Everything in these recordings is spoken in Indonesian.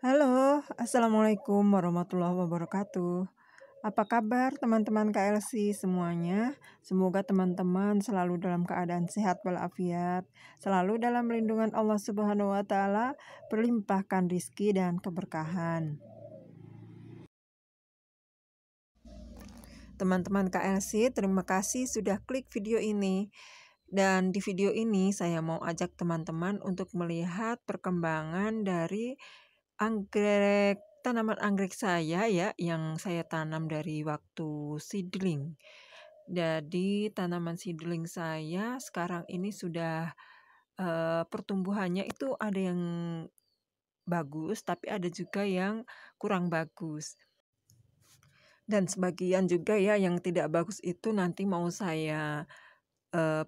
Halo, Assalamualaikum warahmatullahi wabarakatuh. Apa kabar teman-teman KLC semuanya? Semoga teman-teman selalu dalam keadaan sehat walafiat, selalu dalam lindungan Allah Subhanahu wa Ta'ala, berlimpahkan rizki dan keberkahan. Teman-teman KLC, terima kasih sudah klik video ini. Dan di video ini saya mau ajak teman-teman untuk melihat perkembangan dari tanaman anggrek saya ya, yang saya tanam dari waktu seedling. Jadi tanaman seedling saya sekarang ini sudah pertumbuhannya itu ada yang bagus, tapi ada juga yang kurang bagus. Dan sebagian juga ya yang tidak bagus itu nanti mau saya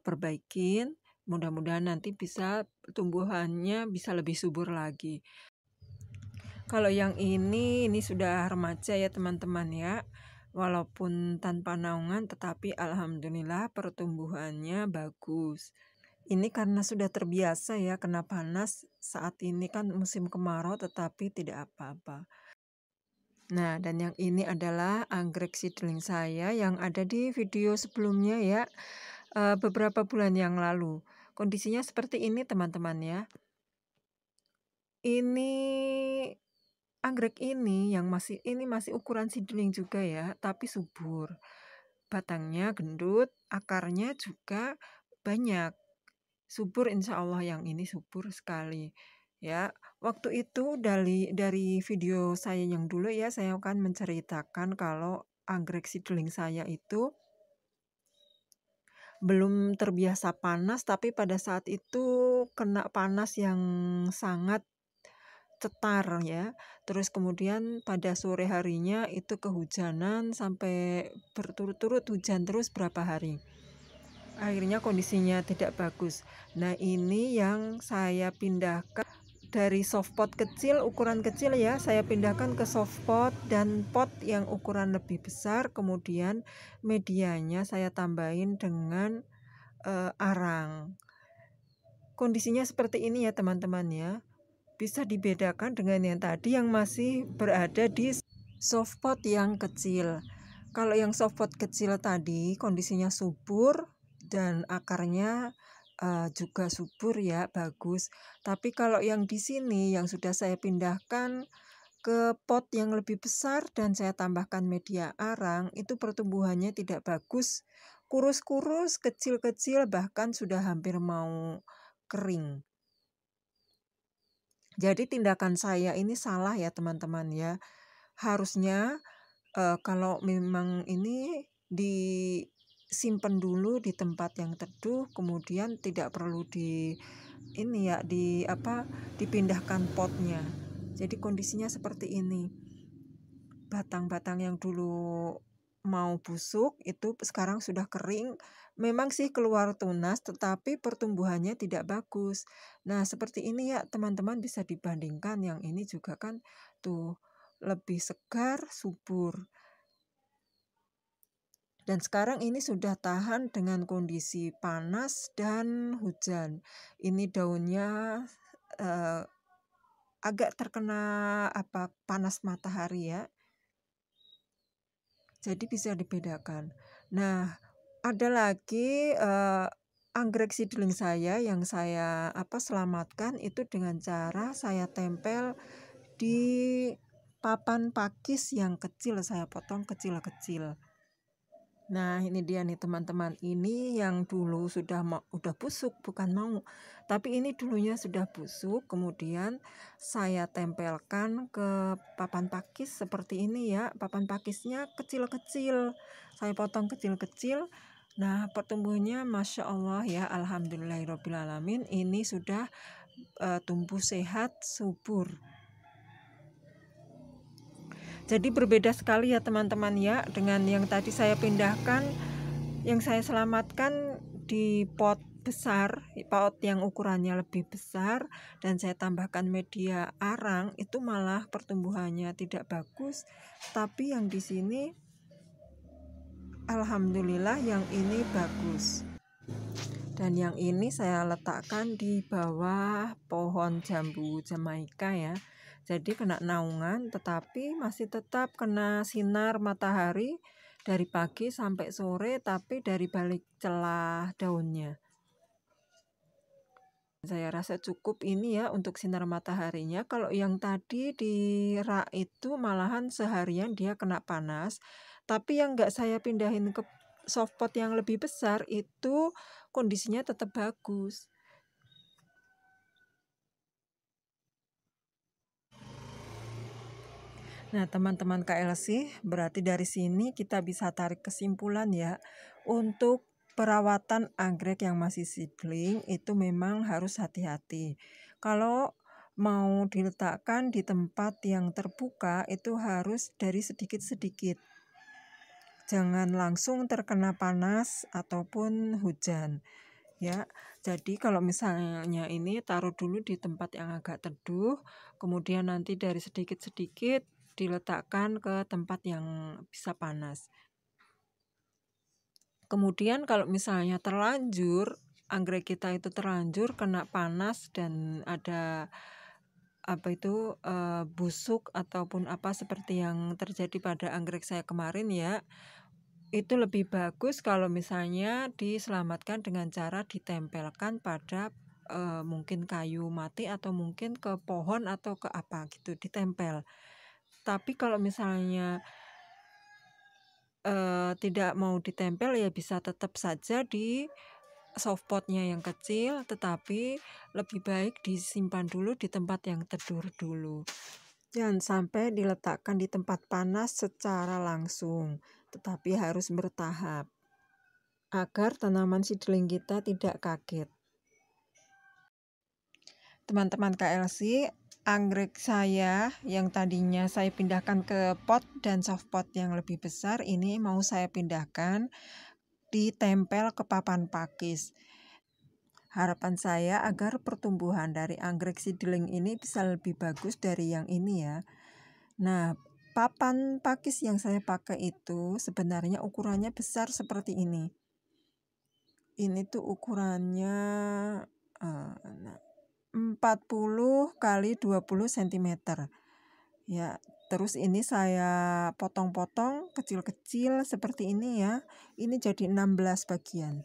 perbaikin. Mudah-mudahan nanti bisa tumbuhannya bisa lebih subur lagi. Kalau yang ini sudah remaja ya teman-teman ya. Walaupun tanpa naungan tetapi alhamdulillah pertumbuhannya bagus. Ini karena sudah terbiasa ya kena panas, saat ini kan musim kemarau tetapi tidak apa-apa. Nah, dan yang ini adalah anggrek seedling saya yang ada di video sebelumnya ya, beberapa bulan yang lalu. Kondisinya seperti ini teman-teman ya. Ini anggrek ini masih ukuran seedling juga ya, tapi subur. Batangnya gendut, akarnya juga banyak. Subur insya Allah, yang ini subur sekali. Ya, waktu itu dari video saya yang dulu ya, saya akan menceritakan kalau anggrek seedling saya itu belum terbiasa panas, tapi pada saat itu kena panas yang sangat cetar ya. Terus kemudian pada sore harinya itu kehujanan sampai berturut-turut hujan terus berapa hari. Akhirnya kondisinya tidak bagus. Nah, ini yang saya pindahkan dari soft pot kecil, ukuran kecil ya, saya pindahkan ke soft pot dan pot yang ukuran lebih besar. Kemudian medianya saya tambahin dengan arang. Kondisinya seperti ini ya teman-teman ya. Bisa dibedakan dengan yang tadi yang masih berada di soft pot yang kecil. Kalau yang soft pot kecil tadi kondisinya subur dan akarnya juga subur ya, bagus. Tapi kalau yang di sini yang sudah saya pindahkan ke pot yang lebih besar dan saya tambahkan media arang, itu pertumbuhannya tidak bagus. Kurus-kurus, kecil-kecil, bahkan sudah hampir mau kering. Jadi tindakan saya ini salah ya teman-teman ya. Harusnya kalau memang ini disimpan dulu di tempat yang teduh, kemudian tidak perlu dipindahkan potnya. Jadi kondisinya seperti ini. Batang-batang yang dulu mau busuk itu sekarang sudah kering. Memang sih keluar tunas, tetapi pertumbuhannya tidak bagus. Nah, seperti ini ya teman-teman, bisa dibandingkan yang ini juga kan tuh lebih segar, subur. Dan sekarang ini sudah tahan dengan kondisi panas dan hujan. Ini daunnya agak terkena panas matahari ya. Jadi bisa dibedakan. Nah, ada lagi anggrek seedling saya yang saya selamatkan itu dengan cara saya tempel di papan pakis yang kecil, saya potong kecil-kecil. Nah, ini dia nih teman-teman, ini yang dulu udah busuk, bukan mau, tapi ini dulunya sudah busuk, kemudian saya tempelkan ke papan pakis seperti ini ya. Papan pakisnya kecil-kecil, saya potong kecil-kecil. Nah, pertumbuhannya Masya Allah ya, alhamdulillahirobbilalamin, ini sudah tumbuh sehat, subur. Jadi berbeda sekali ya teman-teman ya, dengan yang tadi saya pindahkan, yang saya selamatkan di pot besar, pot yang ukurannya lebih besar, dan saya tambahkan media arang, itu malah pertumbuhannya tidak bagus. Tapi yang di sini alhamdulillah yang ini bagus. Dan yang ini saya letakkan di bawah pohon jambu Jamaika ya. Jadi kena naungan, tetapi masih tetap kena sinar matahari dari pagi sampai sore, tapi dari balik celah daunnya. Saya rasa cukup ini ya untuk sinar mataharinya. Kalau yang tadi di rak itu malahan seharian dia kena panas. Tapi yang nggak saya pindahin ke softpot yang lebih besar itu kondisinya tetap bagus. Nah, teman-teman KLC, berarti dari sini kita bisa tarik kesimpulan ya, untuk perawatan anggrek yang masih seedling itu memang harus hati-hati. Kalau mau diletakkan di tempat yang terbuka itu harus dari sedikit-sedikit. Jangan langsung terkena panas ataupun hujan. Ya, jadi kalau misalnya ini taruh dulu di tempat yang agak teduh, kemudian nanti dari sedikit-sedikit diletakkan ke tempat yang bisa panas. Kemudian kalau misalnya terlanjur, anggrek kita itu terlanjur kena panas dan ada busuk ataupun apa seperti yang terjadi pada anggrek saya kemarin ya, itu lebih bagus kalau misalnya diselamatkan dengan cara ditempelkan pada mungkin kayu mati atau mungkin ke pohon atau ke apa gitu, ditempel. Tapi kalau misalnya tidak mau ditempel ya bisa tetap saja di softpotnya yang kecil, tetapi lebih baik disimpan dulu di tempat yang teduh dulu. Jangan sampai diletakkan di tempat panas secara langsung, tetapi harus bertahap agar tanaman seedling kita tidak kaget. Teman-teman KLC, anggrek saya yang tadinya saya pindahkan ke pot dan softpot yang lebih besar, ini mau saya pindahkan ditempel ke papan pakis. Harapan saya agar pertumbuhan dari anggrek seedling ini bisa lebih bagus dari yang ini ya. Nah, papan pakis yang saya pakai itu sebenarnya ukurannya besar seperti ini. Ini tuh ukurannya 40 kali 20 cm. Ya, terus ini saya potong-potong kecil-kecil seperti ini ya. Ini jadi 16 bagian.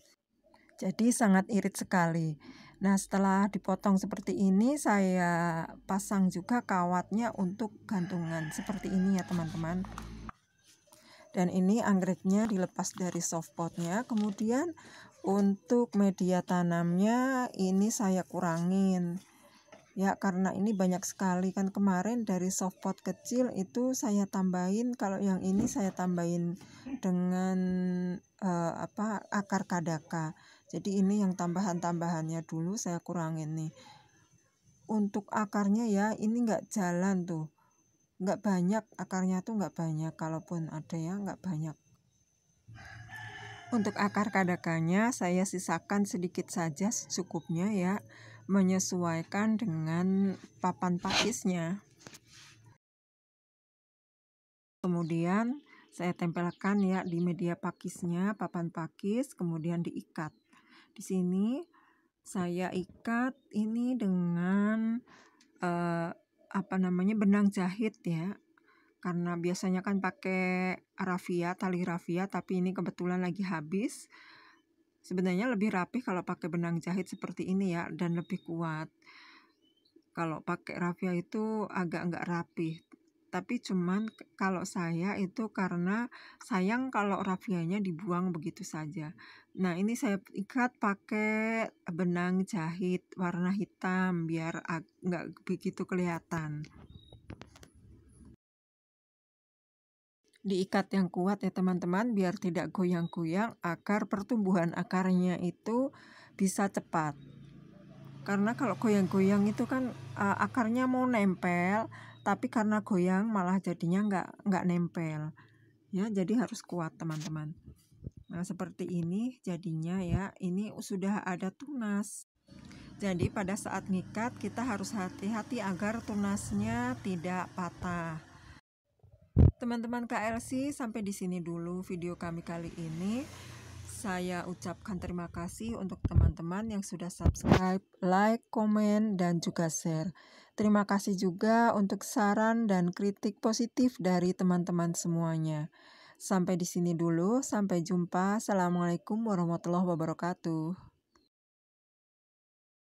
Jadi sangat irit sekali. Nah, setelah dipotong seperti ini, saya pasang juga kawatnya untuk gantungan seperti ini ya teman-teman. Dan ini anggreknya dilepas dari softpotnya. Kemudian untuk media tanamnya ini saya kurangin. Ya, karena ini banyak sekali kan, kemarin dari softpot kecil itu saya tambahin, kalau yang ini saya tambahin dengan akar kadaka. Jadi ini yang tambahan-tambahannya dulu saya kurangin nih. Untuk akarnya ya ini nggak jalan tuh, nggak banyak akarnya tuh, nggak banyak, kalaupun ada ya nggak banyak. Untuk akar kadakanya saya sisakan sedikit saja secukupnya ya, menyesuaikan dengan papan pakisnya. Kemudian saya tempelkan ya di media pakisnya, papan pakis, kemudian diikat. Di sini saya ikat ini dengan benang jahit ya. Karena biasanya kan pakai rafia, tali rafia, tapi ini kebetulan lagi habis. Sebenarnya lebih rapih kalau pakai benang jahit seperti ini ya, dan lebih kuat. Kalau pakai rafia itu agak nggak rapih. Tapi cuman kalau saya itu karena sayang kalau rafianya dibuang begitu saja. Nah, ini saya ikat pakai benang jahit warna hitam biar nggak begitu kelihatan. Diikat yang kuat ya teman-teman, biar tidak goyang-goyang, agar pertumbuhan akarnya itu bisa cepat. Karena kalau goyang-goyang itu kan akarnya mau nempel, tapi karena goyang malah jadinya nggak nempel. Ya, jadi harus kuat teman-teman. Nah, seperti ini jadinya ya, ini sudah ada tunas. Jadi pada saat ngikat kita harus hati-hati agar tunasnya tidak patah. Teman-teman KLC, sampai di sini dulu video kami kali ini. Saya ucapkan terima kasih untuk teman-teman yang sudah subscribe, like, komen, dan juga share. Terima kasih juga untuk saran dan kritik positif dari teman-teman semuanya. Sampai di sini dulu, sampai jumpa. Assalamualaikum warahmatullahi wabarakatuh.